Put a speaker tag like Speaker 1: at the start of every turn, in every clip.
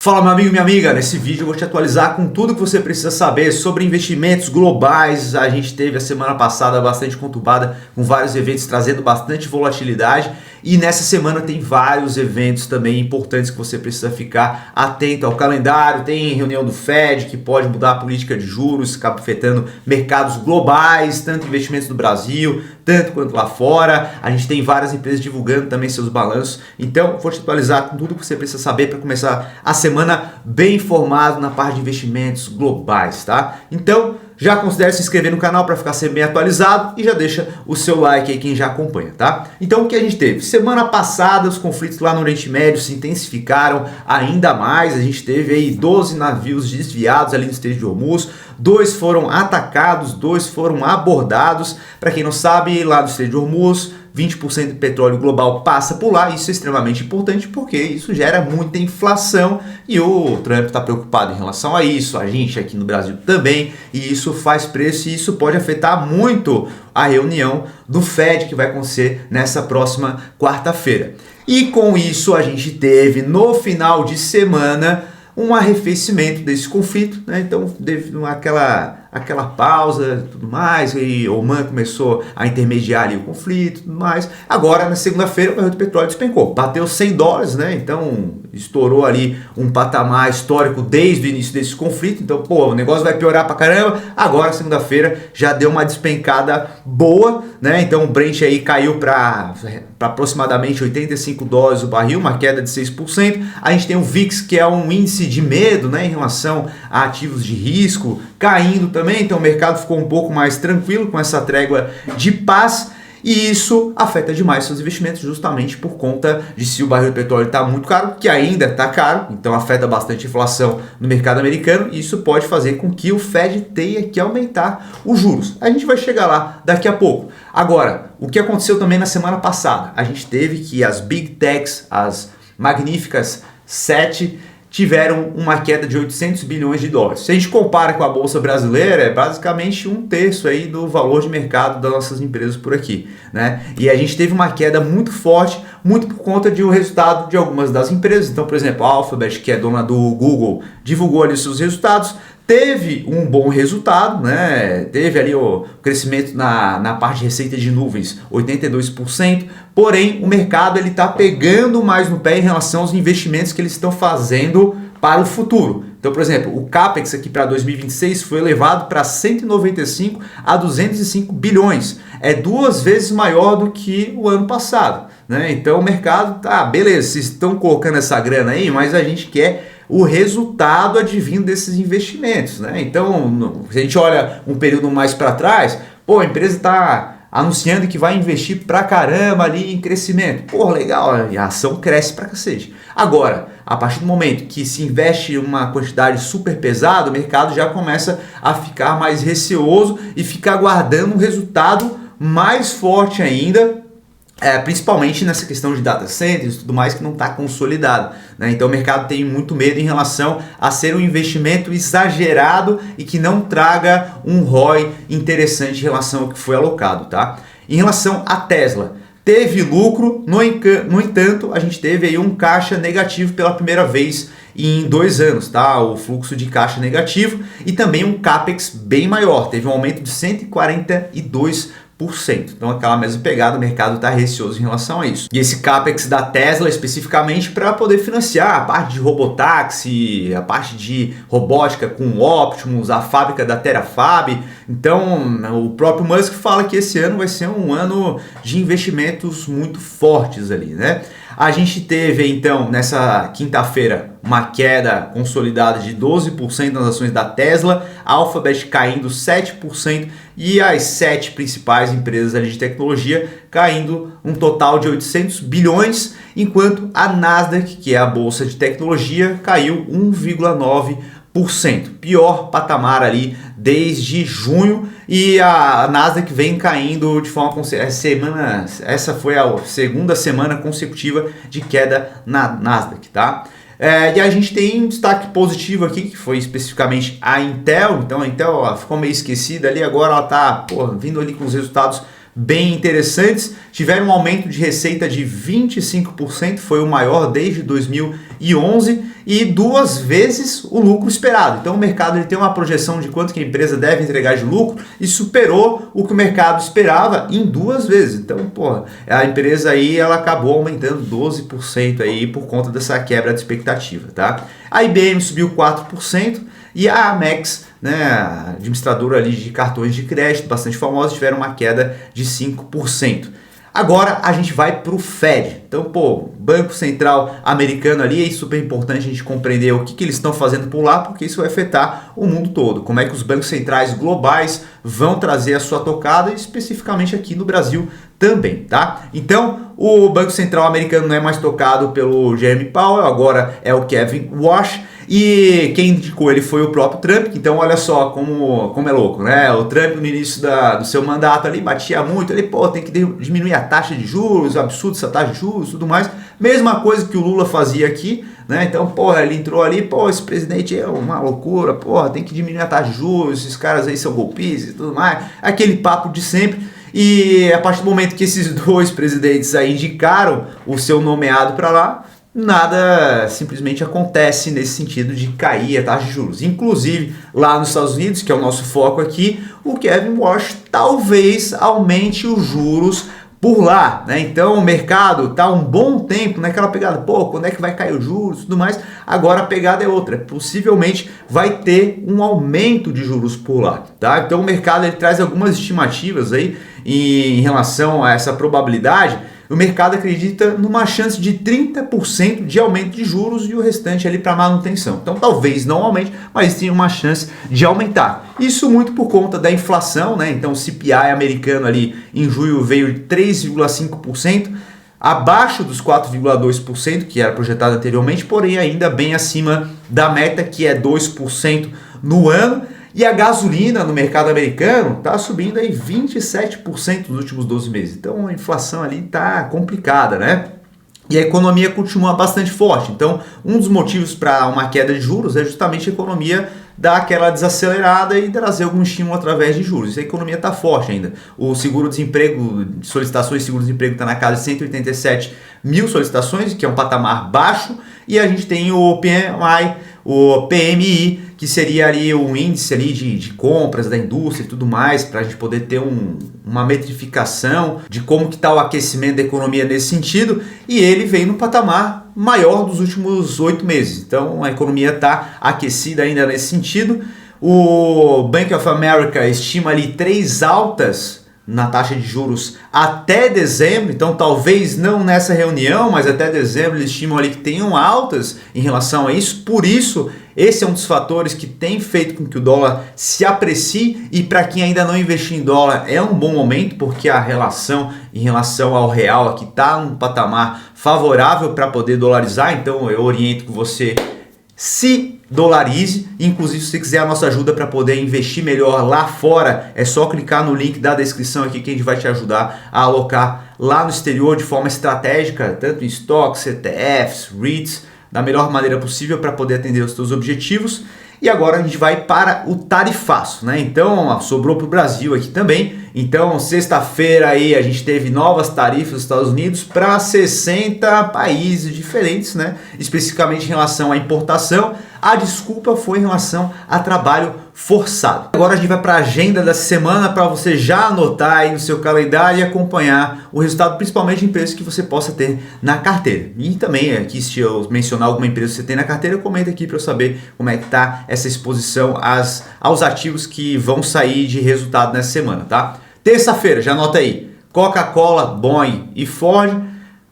Speaker 1: Fala meu amigo e minha amiga, nesse vídeo eu vou te atualizar com tudo que você precisa saber sobre investimentos globais. A gente teve a semana passada bastante conturbada com vários eventos trazendo bastante volatilidade e nessa semana tem vários eventos também importantes que você precisa ficar atento ao calendário. Tem reunião do Fed que pode mudar a política de juros, acaba afetando mercados globais, tanto investimentos no Brasil, tanto quanto lá fora. A gente tem várias empresas divulgando também seus balanços, então vou te atualizar com tudo que você precisa saber para começar a semana bem informado na parte de investimentos globais, tá? Então já considere se inscrever no canal para ficar sempre bem atualizado e já deixa o seu like aí quem já acompanha, tá? Então o que a gente teve? Semana passada os conflitos lá no Oriente Médio se intensificaram ainda mais. A gente teve aí 12 navios desviados ali no Estreito de Hormuz, 2 foram atacados, 2 foram abordados. Para quem não sabe, lá no Estreito de Hormuz 20% do petróleo global passa por lá. Isso é extremamente importante porque isso gera muita inflação e o Trump está preocupado em relação a isso, a gente aqui no Brasil também, e isso faz preço e isso pode afetar muito a reunião do Fed que vai acontecer nessa próxima quarta-feira. E com isso a gente teve no final de semana um arrefecimento desse conflito, né? Então teve aquela pausa e tudo mais, e Oman começou a intermediar ali o conflito e tudo mais. Agora, na segunda-feira, o barril do petróleo despencou, bateu $100, né? Então estourou ali um patamar histórico desde o início desse conflito. Então, o negócio vai piorar pra caramba. Agora, segunda-feira, já deu uma despencada boa, né? Então o Brent aí caiu para aproximadamente $85 o barril, uma queda de 6%. A gente tem o VIX, que é um índice de medo, né, em relação a ativos de risco, caindo também. Então o mercado ficou um pouco mais tranquilo com essa trégua de paz. E isso afeta demais seus investimentos justamente por conta de se o barril de petróleo está muito caro, que ainda está caro, então afeta bastante a inflação no mercado americano, e isso pode fazer com que o Fed tenha que aumentar os juros. A gente vai chegar lá daqui a pouco. Agora, o que aconteceu também na semana passada? A gente teve que as Big Techs, as magníficas 7, tiveram uma queda de $800 bilhões. Se a gente compara com a Bolsa Brasileira, é basicamente 1/3 aí do valor de mercado das nossas empresas por aqui, né? E a gente teve uma queda muito forte, muito por conta de um resultado de algumas das empresas. Então, por exemplo, a Alphabet, que é dona do Google, divulgou ali seus resultados, teve um bom resultado, né? Teve ali o crescimento na parte de receita de nuvens, 82%, porém o mercado está pegando mais no pé em relação aos investimentos que eles estão fazendo para o futuro. Então, por exemplo, o CAPEX aqui para 2026 foi elevado para 195 a 205 bilhões. É 2 vezes maior do que o ano passado, né? Então o mercado tá, beleza, vocês estão colocando essa grana aí, mas a gente quer o resultado advindo desses investimentos, né? Então, se a gente olha um período mais para trás, a empresa está anunciando que vai investir pra caramba ali em crescimento. Legal, a ação cresce pra cacete. Agora, a partir do momento que se investe uma quantidade super pesada, o mercado já começa a ficar mais receoso e fica aguardando um resultado mais forte ainda, principalmente nessa questão de data centers e tudo mais que não está consolidado, né? Então o mercado tem muito medo em relação a ser um investimento exagerado e que não traga um ROI interessante em relação ao que foi alocado, tá? Em relação à Tesla, teve lucro, no entanto, a gente teve aí um caixa negativo pela primeira vez em 2 anos, tá? O fluxo de caixa negativo e também um CAPEX bem maior, teve um aumento de 142%. Então aquela mesma pegada, o mercado está receoso em relação a isso. E esse CAPEX da Tesla especificamente para poder financiar a parte de robotáxi, a parte de robótica com o Optimus, a fábrica da Terafab. Então o próprio Musk fala que esse ano vai ser um ano de investimentos muito fortes ali, né? A gente teve então nessa quinta-feira uma queda consolidada de 12% nas ações da Tesla, a Alphabet caindo 7% e as 7 principais empresas ali de tecnologia caindo um total de 800 bilhões, enquanto a Nasdaq, que é a bolsa de tecnologia, caiu 1,9%. Pior patamar ali desde junho, e a Nasdaq vem caindo de forma essa foi a segunda semana consecutiva de queda na Nasdaq, tá? E a gente tem um destaque positivo aqui, que foi especificamente a Intel. Então a Intel ficou meio esquecida ali, agora ela está vindo ali com os resultados bem interessantes. Tiveram um aumento de receita de 25%, foi o maior desde 2011 e 2 vezes o lucro esperado. Então o mercado ele tem uma projeção de quanto que a empresa deve entregar de lucro e superou o que o mercado esperava em 2 vezes. Então, a empresa aí ela acabou aumentando 12% aí por conta dessa quebra de expectativa, tá? A IBM subiu 4% e a Amex, né, administradora ali de cartões de crédito, bastante famosa, tiveram uma queda de 5%. Agora a gente vai para o Fed. Então, Banco Central americano ali, é super importante a gente compreender o que eles estão fazendo por lá, porque isso vai afetar o mundo todo. Como é que os bancos centrais globais vão trazer a sua tocada, especificamente aqui no Brasil também, tá? Então, o Banco Central americano não é mais tocado pelo Jeremy Powell, agora é o Kevin Warsh. E quem indicou ele foi o próprio Trump. Então olha só como é louco, né? O Trump no início do seu mandato ali batia muito, ele tem que diminuir a taxa de juros, absurdo essa taxa de juros e tudo mais. Mesma coisa que o Lula fazia aqui, né? Então, ele entrou ali, esse presidente é uma loucura, tem que diminuir a taxa de juros, esses caras aí são golpistas e tudo mais. Aquele papo de sempre. E a partir do momento que esses 2 presidentes aí indicaram o seu nomeado para lá, nada simplesmente acontece nesse sentido de cair a taxa de juros. Inclusive, lá nos Estados Unidos, que é o nosso foco aqui, o Kevin Warsh talvez aumente os juros por lá, né? Então o mercado está um bom tempo naquela pegada, quando é que vai cair os juros e tudo mais. Agora a pegada é outra, possivelmente vai ter um aumento de juros por lá, tá? Então o mercado ele traz algumas estimativas aí em relação a essa probabilidade. O mercado acredita numa chance de 30% de aumento de juros e o restante ali para manutenção. Então talvez não aumente, mas tem uma chance de aumentar. Isso muito por conta da inflação, né? Então o CPI americano ali em julho veio de 3,5%, abaixo dos 4,2% que era projetado anteriormente, porém ainda bem acima da meta que é 2% no ano. E a gasolina no mercado americano está subindo aí 27% nos últimos 12 meses. Então a inflação ali está complicada, né? E a economia continua bastante forte. Então um dos motivos para uma queda de juros é justamente a economia dar aquela desacelerada e trazer algum estímulo através de juros. A economia está forte ainda. O seguro-desemprego, solicitações de seguro-desemprego está na casa de 187 mil solicitações, que é um patamar baixo. E a gente tem o PMI, o PMI, que seria ali um índice ali de compras da indústria e tudo mais, para a gente poder ter uma metrificação de como que está o aquecimento da economia nesse sentido, e ele vem no patamar maior dos últimos 8 meses. Então a economia está aquecida ainda nesse sentido. O Bank of America estima ali 3 altas na taxa de juros até dezembro, então talvez não nessa reunião, mas até dezembro eles estimam ali que tenham altas em relação a isso. Por isso, esse é um dos fatores que tem feito com que o dólar se aprecie, e para quem ainda não investiu em dólar é um bom momento, porque a relação em relação ao real aqui está num patamar favorável para poder dolarizar. Então eu oriento que você se dolarize. Inclusive, se você quiser a nossa ajuda para poder investir melhor lá fora, é só clicar no link da descrição aqui que a gente vai te ajudar a alocar lá no exterior de forma estratégica, tanto em estoques, ETFs, REITs, da melhor maneira possível para poder atender os seus objetivos. E agora a gente vai para o tarifaço, né? Então, sobrou para o Brasil aqui também. Então, sexta-feira aí a gente teve novas tarifas dos Estados Unidos para 60 países diferentes, né? Especificamente em relação à importação. A desculpa foi em relação a trabalho forçado. Agora a gente vai para a agenda da semana para você já anotar aí no seu calendário e acompanhar o resultado, principalmente de empresas que você possa ter na carteira. E também aqui, se eu mencionar alguma empresa que você tem na carteira, comenta aqui para eu saber como é que está essa exposição aos ativos que vão sair de resultado nessa semana, tá? Terça-feira, já anota aí, Coca-Cola, Boeing e Ford.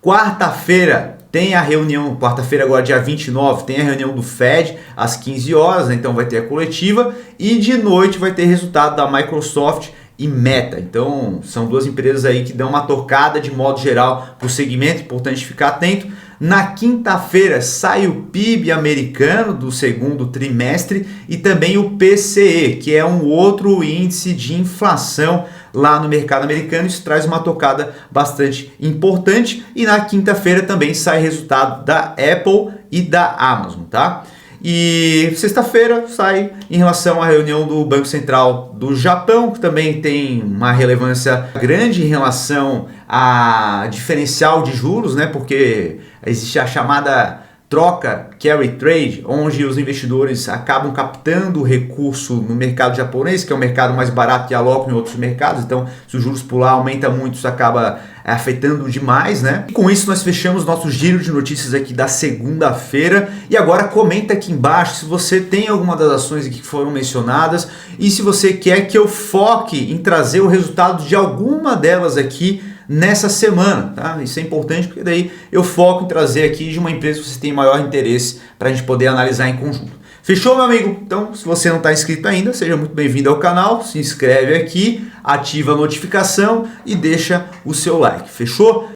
Speaker 1: Quarta-feira tem a reunião, quarta-feira agora dia 29, tem a reunião do Fed às 15 horas, né? Então vai ter a coletiva, e de noite vai ter resultado da Microsoft e Meta. Então são 2 empresas aí que dão uma tocada de modo geral para o segmento, importante ficar atento. Na quinta-feira sai o PIB americano do segundo trimestre e também o PCE, que é um outro índice de inflação lá no mercado americano. Isso traz uma tocada bastante importante. E na quinta-feira também sai resultado da Apple e da Amazon, tá? E sexta-feira sai em relação à reunião do Banco Central do Japão, que também tem uma relevância grande em relação a diferencial de juros, né? Porque existe a chamada troca carry trade, onde os investidores acabam captando recurso no mercado japonês, que é o mercado mais barato e alocam em outros mercados. Então, se os juros por lá aumenta muito, isso acaba afetando demais, né? E com isso nós fechamos nosso giro de notícias aqui da segunda-feira. E agora comenta aqui embaixo se você tem alguma das ações aqui que foram mencionadas e se você quer que eu foque em trazer o resultado de alguma delas aqui nessa semana, tá? Isso é importante porque daí eu foco em trazer aqui de uma empresa que você tem maior interesse para a gente poder analisar em conjunto. Fechou, meu amigo? Então, se você não está inscrito ainda, seja muito bem-vindo ao canal, se inscreve aqui, ativa a notificação e deixa o seu like. Fechou?